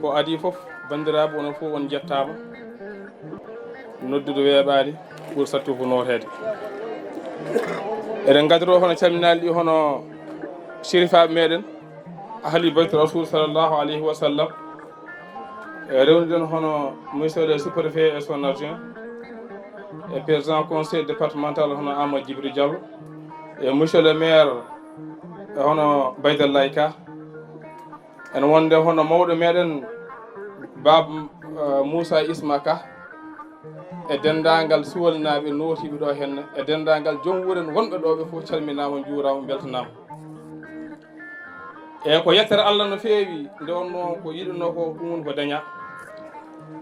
ko adi fof bandiraɓe onon fof on jettama noddude weeɓade pour sattu ko notede eɗen gadoro hono calminali ɗi hono sérifaɓe meɗen ahli baytu rasul sallllahu alayhi wa sallam rewniɗen hono monsieur le sous-préfet et son adjoint et président conseil départemental hono Amadou Djibril Diallo et monsieur le maire hono Baydallahi Ka en wonde hono mawɗo meɗen baba Moussa Isma Ka e dendagal Ciwol naaɓe notiɓe ɗo henne e dendagal joom wuren wonɓe ɗo ɓe fof calminama juurama beltanama e ko yettere Allah no feewi nde wonno ko yiɗino ko ɗum woni ko daña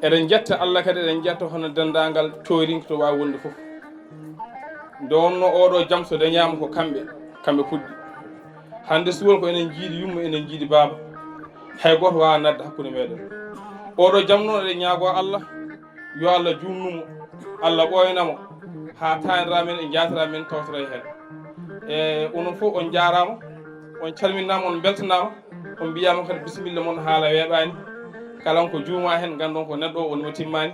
eɗen jetta Allah kadi eɗen jetta hono dendagal coyrinki to wawi wonde fof nde wonno oɗo jaam so dañama ko kamɓe puɗɗi hande Ciwol ko enen jiiɗi yumma enen jiiɗi baba hay goto wawa nadde hakkude meɗen oɗo jaam noon eɗen ñaago Allah yo Allah jumnumo Allah ɓoynamo ha tanira men e jatira men tawtora e hen e onon fof on jarama on calminama on beltanama on mbiyama kadi bisimilla moon haala weeɓani kala ko juuma hen gandon ko neɗɗo o wonimo timmani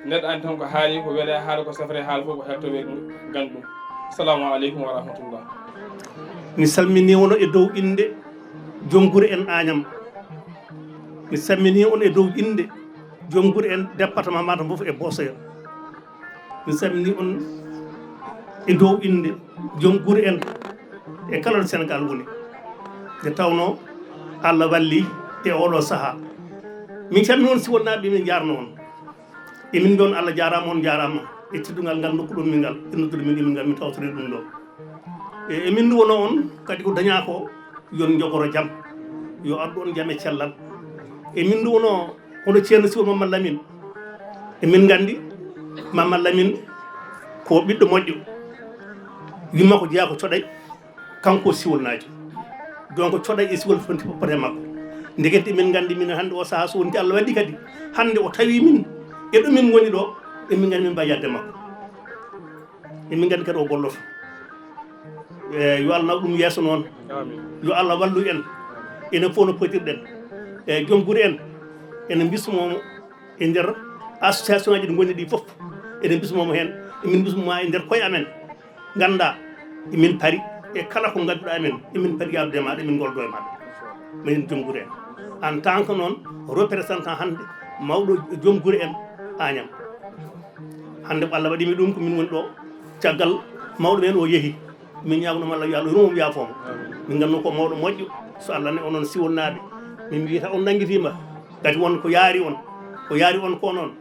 neɗɗo andi tan ko haali ko weele haala ko safre haala fof ko hettoɓe gandi ɗum assalamu aleykum wa rahmatullah mi salmini wono e dow inde joom guure en Agnam mi salmini on e dow inde joom guure en département Matam fof e Bosoya mi salmini on e dow inde joom guure en e kala ɗo Sénégal woni nde tawno Allah walli e oɗo saaha min calmini on Ciwol naaɓe min jarno on emin mbi on Allah jarama on jarama e teddugal ngal nokku ɗum min ngal e noddude min emin ngal min tawtori ɗum ɗo e min duwono on kadi ko daña ko yon jogoro jaam yo addu on jaam e cellal e min duwono hono ceerno Ciwol Mamadou Lamine emin gandi Mamadou Lamine ko ɓiɗɗo moƴƴo wimma ko jeeya ko coɗay kanko Ciwol naajo donc coɗay e Ciwol fonti poppate makko ndekete min gandi min hande o saaha so wonti Allah waɗi kadi hande o tawi min e ɗo min goni ɗo emin gandi min mbawi yadde makko emin gandi kadi o golloto yo Allah naw ɗum yeeso noon yo Allah wallu en enen fof no potirɗen e joom guure en enen bismomo e nder association aji ɗi gonni ɗi fof enen bismomo hen emin bismoma e nder koye amen ganda emin paari e kala ko gadduɗa men emin paari yaldude maɗa emin goldo e maɗa minen joom guure en en tant que noon représentant hande mawɗo joom guure en Agnam hande ko Allah waɗimi ɗum ko min woni ɗo caggal mawɗo men o yeehi min ñagunoma Allah yo Allah rumum yafomo min gandu ko mawɗo moƴƴo so Allah ne onon Ciwol naaɓe min mbiyata on nanguitima kadi won ko yaari on ko noon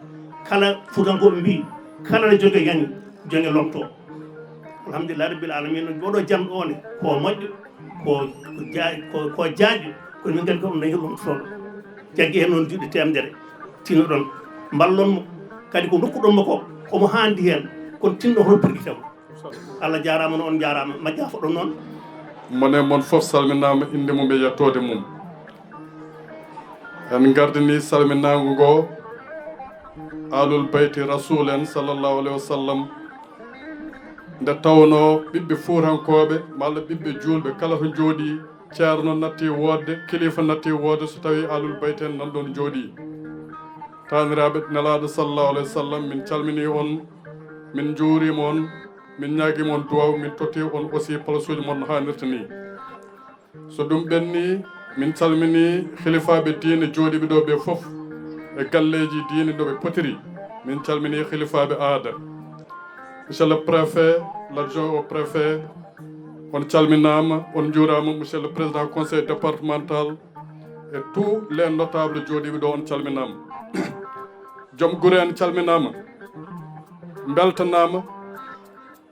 kala fuutankoɓe mbi kala ne jogue yangi jonge lomto alhamdulillah rabbil alamina oɗo jaam ɗo ne ko moƴƴo ko jaaƴo kono min gandi ko on dañi lomtotoɗo jaggi hen noon juɗɗe temedere tino ɗon ballonmo kadi ko dokkuɗonmo ko omo handi hen kono tinɗo hono pirɗitamo Allah jarama no on jarama majja foɗon noon mone mon fof salminama inde mum e yettode mum en gardini salminago ngo alul bayti rasul en sallllahu alayhi wa sallam nde tawno ɓiɓɓe fuutankoɓe malla ɓiɓɓe julɓe kala to jooɗi ceerno natti wodde kilifa natti wodde so tawi alul bayti en nan ɗon jooɗi taniraɓe nelaɗo sallllahu alayhi wa sallam min calmini on min juurima on min ñaguima on duwaw min totti on aussi place uji mon no hannirta ni so ɗum ɓenni min calmini hilifaɓe diine jooɗiɓe ɗo ɓe foof e galleji diine ɗo ɓe potiri min calmini hilifaɓe aada monsieur le préfet l'adjoint au préfet on calminama on juurama monsieur le président conseil départemental et tous les notables jooɗiɓe ɗo on calminama joom guure en calminama beltanama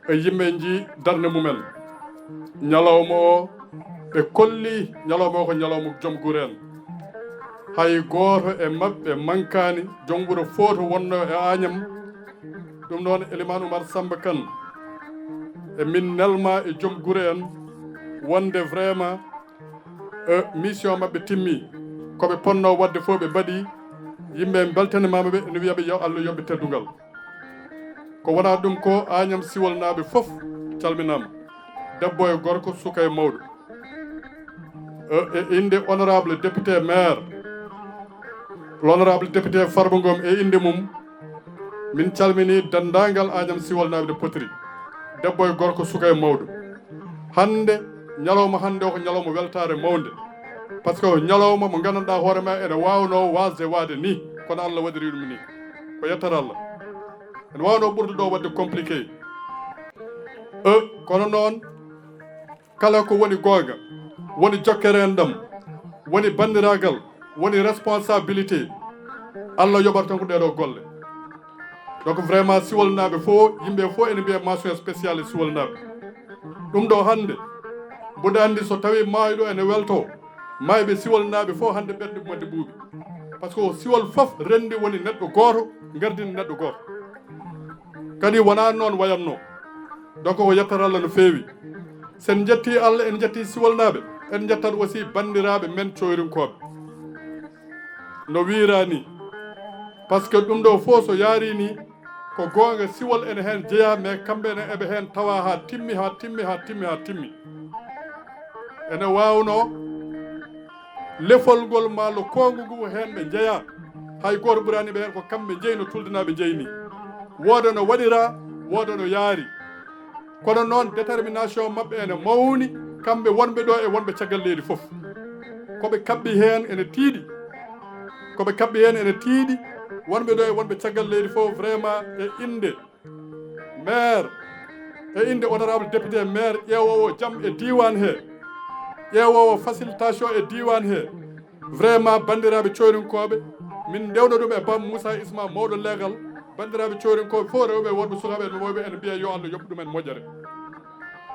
e yimɓe ji darde mumen ñalawma o ɓe kolli ñalawma o ko ñalawma joom guure en hay gooto e maɓɓe mankani joom wuro foto wonno e Agnam ɗum noon Elimane Oumar Samba Kane e min nelma e joom gure en wonde vraiment mission maɓɓe timmi koɓe ponno wadde fof ɓe mbaɗi yimɓe beltanimama ɓe ene wiyaɓe yo Allah yoɓe teddugal ko wona ɗum ko Agnam Ciwol naaɓe fof calminama debbo e gorko suka e mawɗo e inde honorable député maire l'honorable député Farba Ngom e inde mum min calmini dendagal Agnam Ciwol naaɓe de potiri debbo e gorko suka e mawɗo hande ñalawma hande o ko ñalawma weltare mawde par ce que ñalawma mo gandanɗa hoorema ene wawno wasde waade ni kono Allah waɗiri ɗum ni ko yettata Allah ene wawno ɓurde ɗo wadde compliqué kono noon kala ko woni gonga woni jokkere en ɗam woni bandiragal woni responsabilité Allah yoɓata tan ko ɗeɗo golle donc vraiment Ciwol naaɓe fof yimɓe fof ene mbiya mention spéciale e Ciwol naaɓe ɗum ɗo hande mboɗo andi so tawi maayo ɗo ene welto mayɓe Ciwol naaɓe fof hande ɓerɗe mumen ɓuuɓi par ce que Ciwol fof rendi woni neɗɗo goto gardini neɗɗo goto kadi wona noon wayatno donc ko yettata Allah no feewi sen jetti Allah en jetti Ciwol naaɓe en jettat aussi bandiraɓe men coyrinkoɓe no wirani par ce que ɗum ɗo fof so yaari ni ko gonga Ciwol ene hen jeeya mais kamɓe ene eɓe hen tawa ha timmi ene wawno lefol ngol malo kongu ngu hen ɓe jeeya hay goto ɓurani ɓe hen ko kamɓe jeeyi no tuldanaɓe jeyni wooda no waɗira wooda no yaari kono noon détermination mabɓe ene mawni kamɓe wonɓe ɗo e wonɓe caggal leydi foof koɓe kaɓɓi hen ene tiiɗi wonɓe ɗo e wonɓe caggal leydi fof vraiment e inde maire e inde honorable député maire ƴeewowo jaam e diwan he ƴeewowo facilitation e diwan he vraiment bandiraɓe coyrinkoɓe min ndewno ɗum e bam Moussa Isma mawɗo leegal bandiraɓe coyrinkoɓe fof rewɓe wonɓe sukaɓe no woyɓe ene mbiya yo Allah yoɓ ɗumen moƴƴere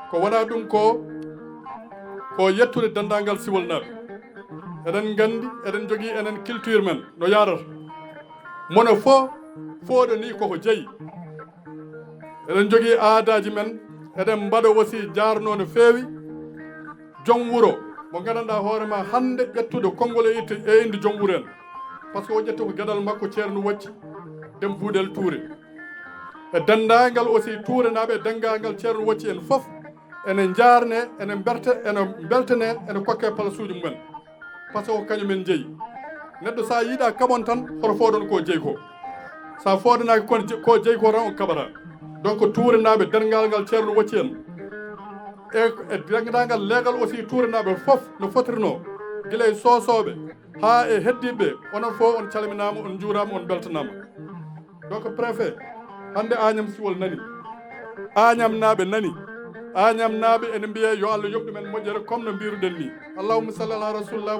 ko wona ɗum ko yettude dendagal Ciwol naaɓe eɗen gandi eɗen jogui enen culture men no yarata mono fof fooɗo ni koko jeeyi eɗen jogui aadaji men eɗen mbaɗa aussi jarno no feewi joom wuuro mo gandanɗa hoorema hande ƴettude konngol e inde joom wuuro en par ce que o ƴetti ko gueɗal makko ceerno wacci dem Buudel Touré e dendagal aussi Touré naaɓe e dendagal ceerno wacci en foof ene jarne ene beltane ene kokke place uji mumen par ce que ko kañumen jeeyi neɗɗo sa yiiɗa kaɓon tan hoto fooɗon ko jeeyi ko sa foodanaki ko jeeyi ko tan on kaɓata donc Touré naaɓe dengal ngal ceerno wacci en e dendagal leegal aussi Touré naaɓe foof no fotirno guila e sosoɓe ha e heddiɓe onon fof on calminama on juurama on beltanama donc préfet hande Agnam Ciwol nani Agnam naaɓe nani Agnam naaɓe ene mbiya yo Allah yoɓ ɗumen moƴƴere comme no mbiruɗen ni allahumma salli ala rasulillah